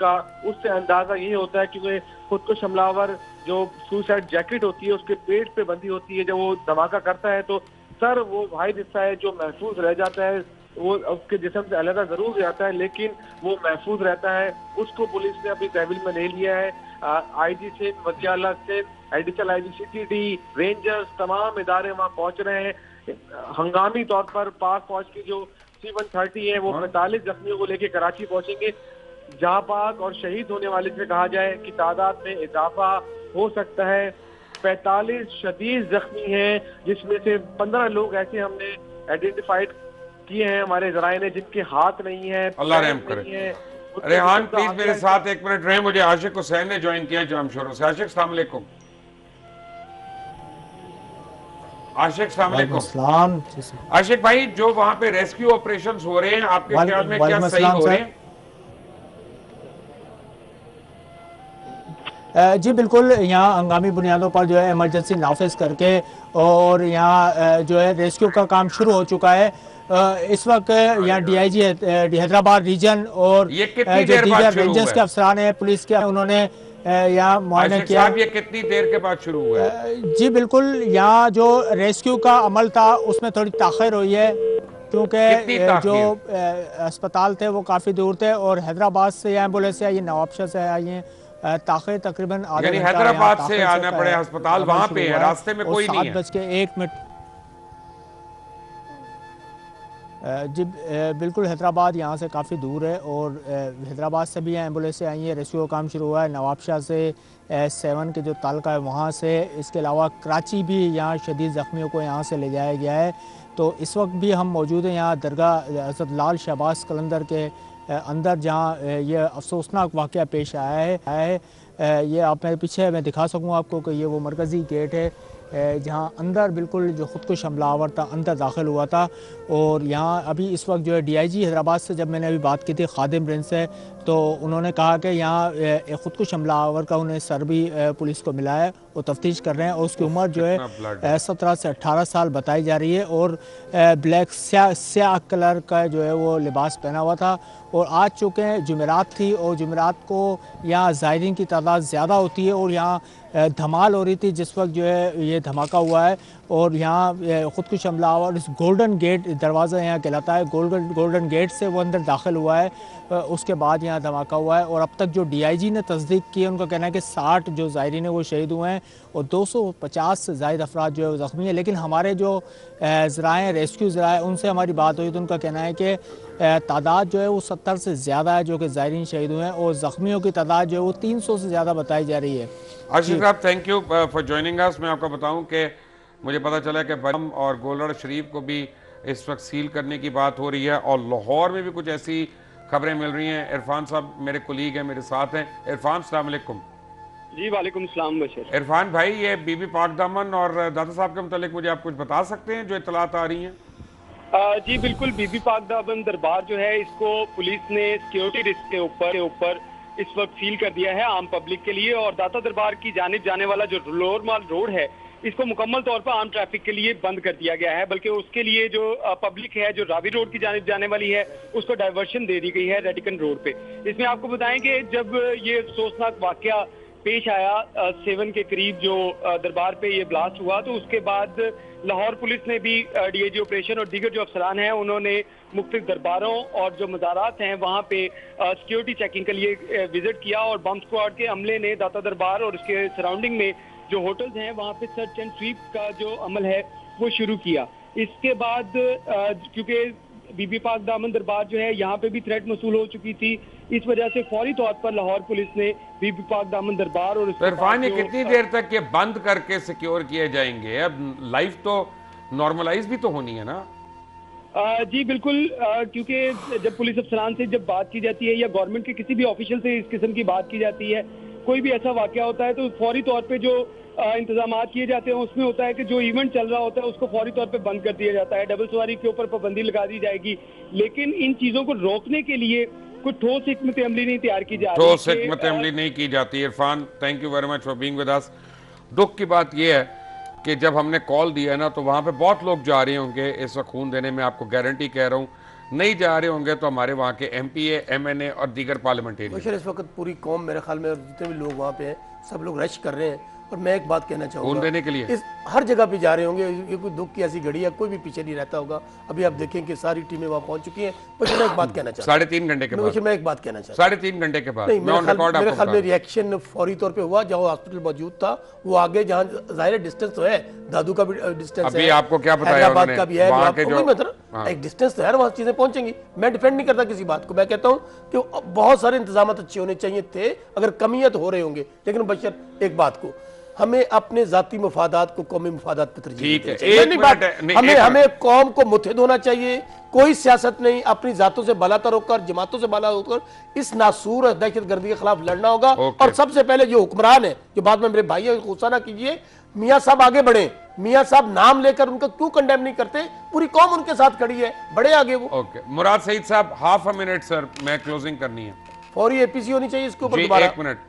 سے اندازہ یہ ہوتا ہے کہ خودکش حملہ آور جو سوسائڈ جیکٹ ہوتی ہے اس کے پیٹ پہ بندھی ہوتی ہے. جب وہ دھماکہ کرتا ہے تو سر وہ واحد حصہ ہے جو محفوظ رہ جاتا ہے. وہ اس کے جسم سے علیحدہ ضرور ہو جاتا ہے لیکن وہ محفوظ رہتا ہے. اس کو پولیس نے اپنی تحویل میں لے لیا ہے. آئی جی سندھ، وزیر اعلیٰ Sindh, additional I G C T D, Rangers, تمام ادارے وہاں پہنچ رہے ہیں. ہنگامی طور پر پاک فوج کی جو C-130 ہے وہ 45 زخمیوں کو لے کے کراچی پہنچیں گے. جہاں پاک اور شہید ہونے والے سے کہا جائے کہ تعداد میں اضافہ ہو سکتا ہے. 45 شدید زخمی ہیں جس میں سے 15 لوگ ایسے ہم نے آئیڈینٹیفائڈ کیے ہیں ہمارے ذرائع نے جن کے ہاتھ نہیں ہیں. اللہ رحم کرے. ریحان پلیز میرے ساتھ ایک منٹ رہیں. مجھے عاشق حسین نے جوائن کیا جام شوروں سے. عاشق السلام علیکم. عاشق السلام علیکم. عاشق بھائی جو وہاں پہ ریسکیو آپریشنز ہو رہے ہیں آپ کے خیال میں کیا صحیح ہو رہے ہیں؟ جی بالکل. یہاں ہنگامی بنیادوں پر جو ہے ایمرجنسی نافذ کر کے اور یہاں جو ہے ریسکیو کا کام شروع ہو چکا ہے. اس وقت یہاں D I G Hyderabad region اور جو دیگر رینجرز کے افسران ہیں پولیس کے انہوں نے یہاں معائنہ کیا. عاشق صاحب یہ کتنی دیر کے بعد شروع ہوا ہے؟ جی بالکل. یہاں جو ریسکیو کا عمل تھا اس میں تھوڑی تاخیر ہوئی ہے کیونکہ جو اسپتال تھے وہ کافی دور تھے اور حیدرآباد سے ایمبولینس آئی ہیں، نوابشاہ سے آئی ہیں. تاخیر تقریباً یعنی حیدرآباد سے آنا پڑے. ہسپتال وہاں پہ ہے، راستے میں کوئی نہیں ہے. 7:01 جی بالکل. حیدرآباد یہاں سے کافی دور ہے اور حیدرآباد سے بھی ایمبولینس سے آئی ہیں. ریسکیو کا کام شروع ہوا ہے. نوابشاہ سے 7 کے جو تعلقہ ہے وہاں سے. اس کے علاوہ کراچی بھی یہاں شدید زخمیوں کو یہاں سے لے جایا گیا ہے. تو اس وقت بھی ہم موجود ہیں یہاں درگاہ حضرت لال شہباز قلندر کے اندر جہاں یہ افسوسناک واقعہ پیش آیا ہے. یہ آپ میرے پیچھے میں دکھا سکوں آپ کو کہ یہ وہ مرکزی گیٹ ہے جہاں اندر بالکل جو خودکش حملہ آور تھا اندر داخل ہوا تھا. اور یہاں ابھی اس وقت جو ہے ڈی آئی جی حیدرآباد سے جب میں نے ابھی بات کی تھی خادم رنج سے تو انہوں نے کہا کہ یہاں خودکش حملہ آور کا انہیں سر بھی پولیس کو ملا ہے. وہ تفتیش کر رہے ہیں اور اس کی عمر جو ہے 17 سے 18 سال بتائی جا رہی ہے اور بلیک سیاہ کلر کا جو ہے وہ لباس پہنا ہوا تھا. اور آج چونکہ جمعرات تھی اور جمعرات کو یہاں زائرین کی تعداد زیادہ ہوتی ہے اور یہاں دھمال ہو رہی تھی جس وقت جو ہے یہ دھماکہ ہوا ہے. اور یہاں خودکش حملہ آور اس گولڈن گیٹ دروازہ یہاں کہلاتا ہے گولڈن گیٹ سے وہ اندر داخل ہوا ہے. اس کے بعد یہاں دھماکہ ہوا ہے اور اب تک جو ڈی آئی جی نے تصدیق کی ہے ان کا کہنا ہے کہ 60 جو زائرین ہیں وہ شہید ہوئے ہیں اور 250 سے زائد افراد جو ہے وہ زخمی ہیں. لیکن ہمارے جو ذرائع ریسکیو ذرائع ان سے ہماری بات ہوئی تو ان کا کہنا ہے کہ تعداد جو ہے وہ 70 سے زیادہ ہے جو کہ زائرین شہید ہوئے ہیں اور زخمیوں کی تعداد جو ہے وہ 300 سے زیادہ بتائی جا رہی ہے. عاشق صاحب تھینک یو فار جوائننگ اس. میں آپ کو بتاؤں کہ مجھے پتا چلا کہ برم اور گولڑ شریف کو بھی اس وقت سیل کرنے کی بات ہو رہی ہے اور لاہور میں بھی کچھ ایسی خبریں مل رہی ہیں. عرفان صاحب میرے کولیگ ہیں میرے ساتھ ہیں. عرفان السلام علیکم. جی وعلیکم السلام بشیر. عرفان بھائی یہ بی بی پاک دامن اور داتا صاحب کے متعلق مجھے آپ کچھ بتا سکتے ہیں جو اطلاعات آ رہی ہیں؟ جی بالکل. بی بی پاک دامن دربار جو ہے اس کو پولیس نے سیکیورٹی رسک کے اوپر اس وقت سیل کر دیا ہے عام پبلک کے لیے. اور داتا دربار کی جانب جانے والا جو لور مال روڈ ہے اس کو مکمل طور پر عام ٹریفک کے لیے بند کر دیا گیا ہے. بلکہ اس کے لیے جو پبلک ہے جو راوی روڈ کی جانب جانے والی ہے اس کو ڈائیورشن دے دی گئی ہے ریڈیکن روڈ پہ. اس میں آپ کو بتائیں کہ جب یہ افسوسناک واقعہ پیش آیا 7 کے قریب جو دربار پہ یہ بلاسٹ ہوا تو اس کے بعد لاہور پولیس نے بھی ڈی اے جی آپریشن اور دیگر جو افسران ہیں انہوں نے مختلف درباروں اور جو مزارات ہیں وہاں پہ سیکیورٹی چیکنگ کے لیے وزٹ کیا اور بم اسکواڈ کے عملے نے داتا دربار اور اس کے سراؤنڈنگ میں جو ہوٹلز ہیں وہاں پہ سرچ اینڈ سویپ کا جو عمل ہے وہ شروع کیا. اس کے بعد کیونکہ بی بی پاک دامن دربار جو ہے یہاں پہ بھی تھریٹ موصول ہو چکی تھی اس وجہ سے فوری طور پر لاہور پولیس نے بی بی پاک دامن دربار اور عرفان یہ کتنی دیر تک یہ بند کر کے سیکیور کیے جائیں گے؟ اب لائف تو نارملائز بھی تو ہونی ہے نا. جی بالکل، کیونکہ جب پولیس افسران سے جب بات کی جاتی ہے یا گورنمنٹ کے کسی بھی آفیشل سے اس قسم کی بات کی جاتی ہے، کوئی بھی ایسا واقعہ ہوتا ہے تو فوری طور پہ جو انتظامات کیے جاتے ہیں اس میں ہوتا ہے کہ جو ایونٹ چل رہا ہوتا ہے اس کو فوری طور پہ بند کر دیا جاتا ہے، ڈبل سواری کے اوپر پابندی لگا دی جائے گی، لیکن ان چیزوں کو روکنے کے لیے کوئی ٹھوس حکمت عملی نہیں تیار کی جا رہی۔ ٹھوس حکمت عملی نہیں کی جاتی۔ Irfan, thank you very much for being with us. دکھ کی بات یہ ہے کہ جب ہم نے کال دیا ہے نا تو وہاں پہ بہت لوگ جا رہے ہوں گے اس وقت خون دینے، میں آپ کو گارنٹی کہہ رہا ہوں، نہیں جا رہے ہوں گے تو ہمارے وہاں کے ایم پی اے، ایم این اے اور دیگر پارلیمنٹیرین۔ بشیر، اس وقت پوری قوم میرے خیال میں جتنے بھی لوگ وہاں پہ ہیں سب لوگ رش کر رہے ہیں، اور میں ایک بات کہنا چاہوں گا، خون دینے کے لیے ہر جگہ پہ جا رہے ہوں گے، یہ کوئی دکھ کی ایسی گھڑی ہے، کوئی بھی پیچھے نہیں رہتا ہوگا۔ ابھی آپ دیکھیں کہ ساری ٹیمیں وہاں پہنچ چکی ہیں۔ بس میں ایک بات کہنا چاہتا ہوں، 3.5 گھنٹے کے بعد، میں ایک بات کہنا چاہتا ہوں، 3.5 گھنٹے کے بعد نہیں، میں آن ریکارڈ آپ میرے کو خیال میں بتا ریئیکشن فوری طور پہ ہوا، جہاں ہاسپٹل موجود تھا وہ آگے، جہاں ظاہر ڈسٹنس تو ہے، دادو کا بھی ڈسٹنس ہے، ابھی آپ کو کیا بتایا حیدرآباد انہوں نے کا بھی ہے، وہاں کے جو ایک ڈسٹنس تو ہے، وہاں چیزیں پہنچیں گی۔ میں ڈیفینڈ نہیں کرتا کسی بات کو، میں کہتا ہوں کہ بہت سارے انتظامات اچھے ہونے چاہیے تھے، اگر کمیاں تو ہو رہے ہوں گے، لیکن بشیر ایک بات کو، ہمیں اپنے ذاتی مفادات کو قومی مفادات پر ترجیح دینی چاہیے۔ ہمیں قوم کو متحد ہونا چاہیے، کوئی سیاست نہیں، اپنی ذاتوں سے بالاتر ہو کر، جماعتوں سے بالا ہو کر اس ناسور اور دہشت گردی کے خلاف لڑنا ہوگا۔ اور سب سے پہلے جو حکمران ہیں، جو بعد میں میرے بھائی ہیں، غصہ نہ کیجئے، میاں صاحب آگے بڑھیں، میاں صاحب نام لے کر ان کا کیوں کنڈیم نہیں کرتے؟ پوری قوم ان کے ساتھ کھڑی ہے، بڑے آگے وہ۔ اوکے مراد سعید صاحب، ہاف اے منٹ سر، میں کلوزنگ کرنی ہے، فوری اے پی سی ہونی چاہیے اس کے اوپر جی دوبارہ۔ 1 منٹ۔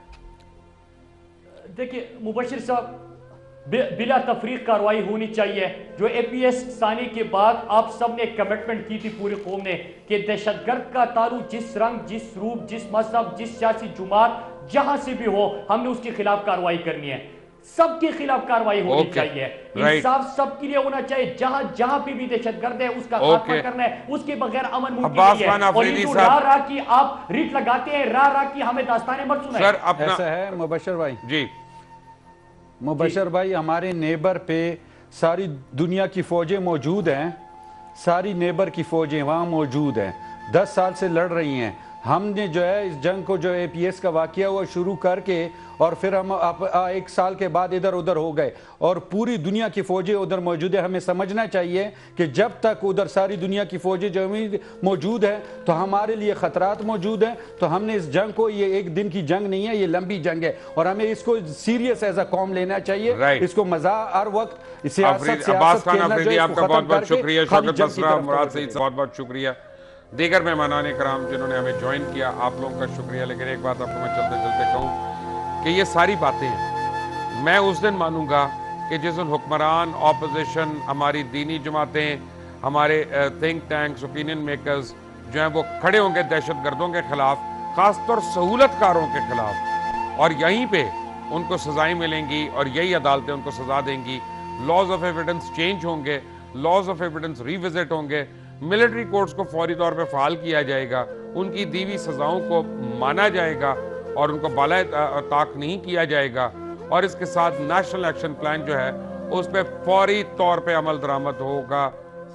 دیکھیے مبشر صاحب، بلا تفریق کاروائی ہونی چاہیے۔ جو اے پی ایس ثانی کے بعد آپ سب نے کمٹمنٹ کی تھی پوری قوم نے کہ دہشت گرد کا تعلق جس رنگ، جس روپ، جس مذہب، جس سیاسی جماعت جہاں سے بھی ہو، ہم نے اس کے خلاف کاروائی کرنی ہے، سب کے خلاف کاروائی ہونی چاہیے، انصاف سب کے لیے ہونا چاہیے، جہاں جہاں بھی دہشت گرد ہے اس کا خاتمہ کرنا ہے، اس کے بغیر امن ممکن نہیں ہے۔ اور یہ جو راہ کی آپ ریٹ لگاتے ہیں، راہ کی ہمیں داستانیں مت سنائیں۔ سر اپنا ایسا ہے مبشر بھائی، جی مبشر بھائی، ہمارے نیبر پہ ساری دنیا کی فوجیں موجود ہیں، ساری نیبر کی فوجیں وہاں موجود ہیں، 10 سال سے لڑ رہی ہیں۔ ہم نے جو ہے اس جنگ کو، جو اے پی ایس کا واقعہ ہوا شروع کر کے، اور پھر ہم 1 سال کے بعد ادھر ادھر ہو گئے، اور پوری دنیا کی فوجیں ادھر موجود ہیں۔ ہمیں سمجھنا چاہیے کہ جب تک ادھر ساری دنیا کی فوجیں جو موجود ہیں تو ہمارے لیے خطرات موجود ہیں۔ تو ہم نے اس جنگ کو، یہ ایک دن کی جنگ نہیں ہے، یہ لمبی جنگ ہے، اور ہمیں اس کو سیریس ایز اے قوم لینا چاہیے۔ اس کو مزاح ہر وقت عباس خان افریدی، آپ کا بہت بہت شکریہ، شوکت بسرا، مراد سعید، بہت بہت شکریہ، دیگر مہمانان کرام جنہوں نے ہمیں جوائن کیا، آپ لوگوں کا شکریہ۔ لیکن ایک بات آپ کو میں چلتے چلتے کہوں کہ یہ ساری باتیں میں اس دن مانوں گا کہ جس دن حکمران، اپوزیشن، ہماری دینی جماعتیں، ہمارے تھنک ٹینکس، اوپینین میکرز جو ہیں وہ کھڑے ہوں گے دہشت گردوں کے خلاف، خاص طور سہولت کاروں کے خلاف، اور یہیں پہ ان کو سزائیں ملیں گی اور یہی عدالتیں ان کو سزا دیں گی۔ لاز آف ایویڈنس چینج ہوں گے، laws of evidence revisit ہوں گے، ملٹری کورٹس کو فوری طور پہ فعال کیا جائے گا، ان کی دی ہوئی سزاؤں کو مانا جائے گا اور ان کو بالائے طاق نہیں کیا جائے گا، اور اس کے ساتھ نیشنل ایکشن پلان جو ہے اس پہ فوری طور پہ عمل درآمد ہوگا،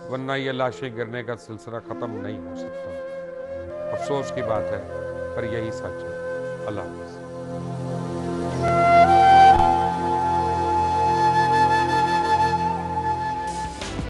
ورنہ یہ لاشیں گرنے کا سلسلہ ختم نہیں ہو سکتا۔ افسوس کی بات ہے پر یہی سچ ہے۔ اللہ حافظ۔